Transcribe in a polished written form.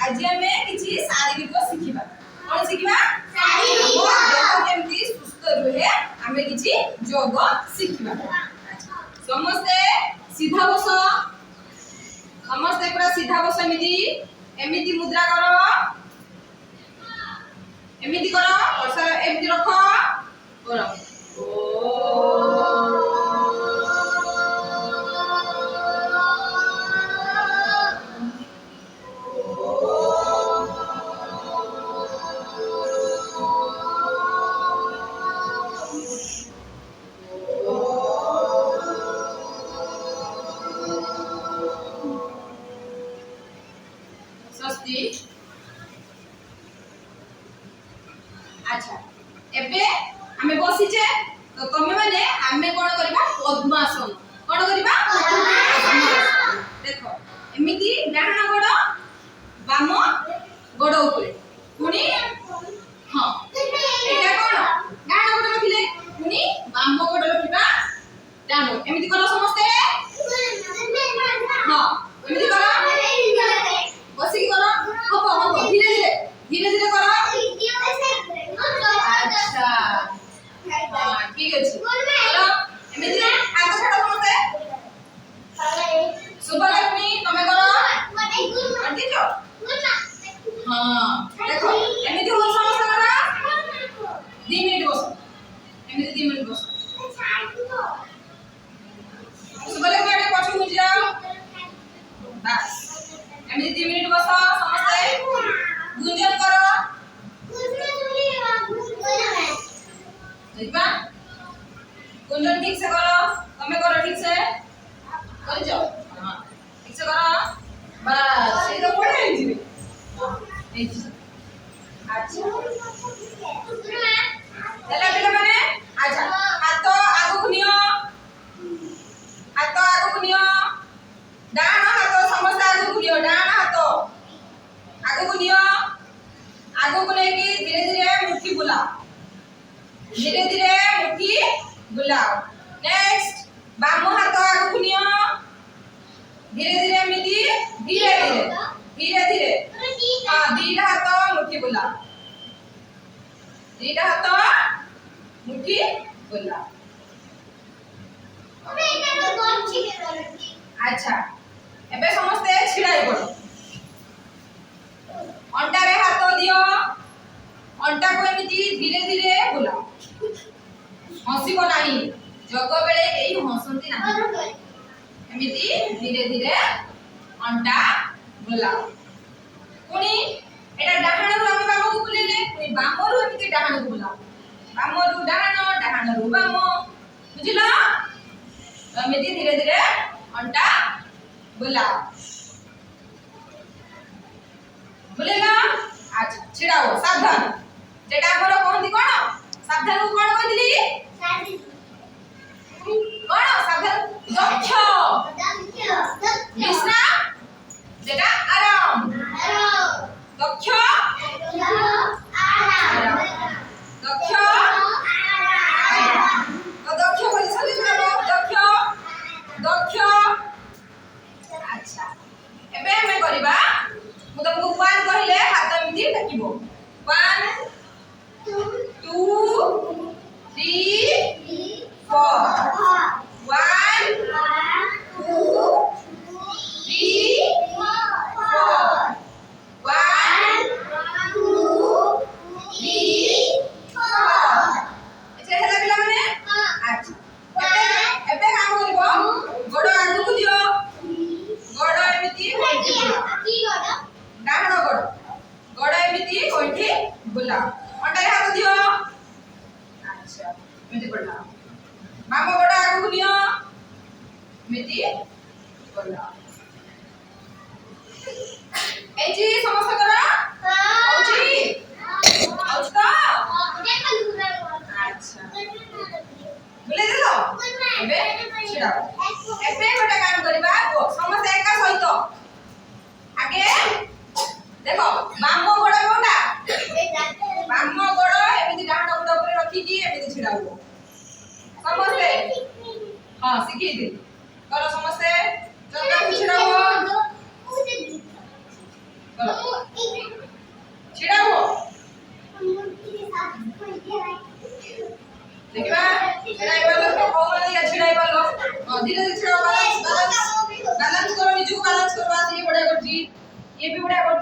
आज आमे किछि शारीरिक शिखिबा कोन शिखिबा शारीरिक देह केमती सुस्थ रहे आमे किछि योग शिखिबा समस्ते सीधा बस समस्ते पूरा सीधा बस एमिति मुद्रा करो एमिति करो और एमिति रखो करो अच्छा एबे हमें बसिचे तो तमे माने हमें कोन करबा पद्मासन कोन करबा पद्मासन देखो एमिति डाहना गोड़ बाम गोड़ ऊपर पुनी हां एटा कोन डाहना गोड़ रखिले पुनी बाम गोड़ रखिबा डानो एमिति करो समस्ते हां एमिति करो बसी की करो हबो हबो धीरे धीरे करो अच्छा हां ठीक अछि चलो एमिति आगो छाडो समस्ते सुभलक्ष्मी तमे करो ठीक हो हां देखो एमिति हो समस्ते करो 2 मिनिट बसो एमिति 2 मिनिट बसो सुभलक्ष्मी आगे पछ मुझ जाओ बस एमिति 2 मिनिट बसो समस्ते गुंजन करो ठीक बा गुंजन ठीक से करो तमे करो ठीक से कर जाओ हां ठीक से करो बस ये तो पढ़े जी अच्छा चला पिला माने अच्छा हाथ आगु नियो डान हाथ समस्त आगु नियो डान हाथ आगु नियो आगु को लेके धीरे धीरे मुट्ठी बुलाओ धीरे धीरे मुट्ठी बुलाओ नेक्स्ट बाम हाथ आगु नियो धीरे धीरे मिटी धीरे धीरे हां दीटा हाथ मुट्ठी बुलाओ दीटा हाथ मुट्ठी बुलाओ अच्छा एबे समस्ते छिड़ाई पड़ो अंटा रे हाथ दियो अंटा को एमिति धीरे धीरे बुलाओ हंसीबो नाही जग बेले एई हंसंती नाही एमिति धीरे धीरे अंटा बुलाओ पुनी एटा डाहाण रु हम बाम को बुलेले पुनी बाम रु एमिति डाहाण को बुलाओ बाम रु डाहाण रु बाम बुझिलो एमिति धीरे धीरे अंटा बुलाओ बुलेला अच्छा छिड़ाओ सावधान जेटा हमर कहंती कोन सावधान को कोन कहदिली कोन सावधान दक्ष विश्राम जेटा आराम दक्ष आराम दक्ष आराम तो दक्ष बोली सली छुड़ाबो दक्ष अच्छा एबे हमें करिबा मु तुमको 1 कहिले हाथ एमिति ढकिबो 1 2 3 4 1 2 3 4 1 2 3 4 एसे हेला पिला माने अच्छा एबे काम करबो गोड़ आगु को दियो गोड़ एमिति की गोड़ डाहण गोड़ एमिति कोइठी बुलाओ अंटा रे हाथ दियो अच्छा एमिति बुलाओ बाम गोड़ आगु को नियो एमिति बुलाओ ए जी समस्त करा होची होच तो अच्छा बुले देलो एबे छिड़ाओ एबे गोटा काम करबा समस्त एका सहित आगे देखो बाम गोड़ कोटा बाम गोड़ एमिति डाहाण गोड़ ऊपर रखी की एमिति छिड़ाओ समस्ते हां सिखी दे करो समस्ते चलका छिड़ाओ करो धीरे धीरे छेड़ो, बैलेंस बैलेंस बैलेंस करो, नीचे को बैलेंस करो, बस ये बढ़िया कर जी, ये भी बढ़िया कर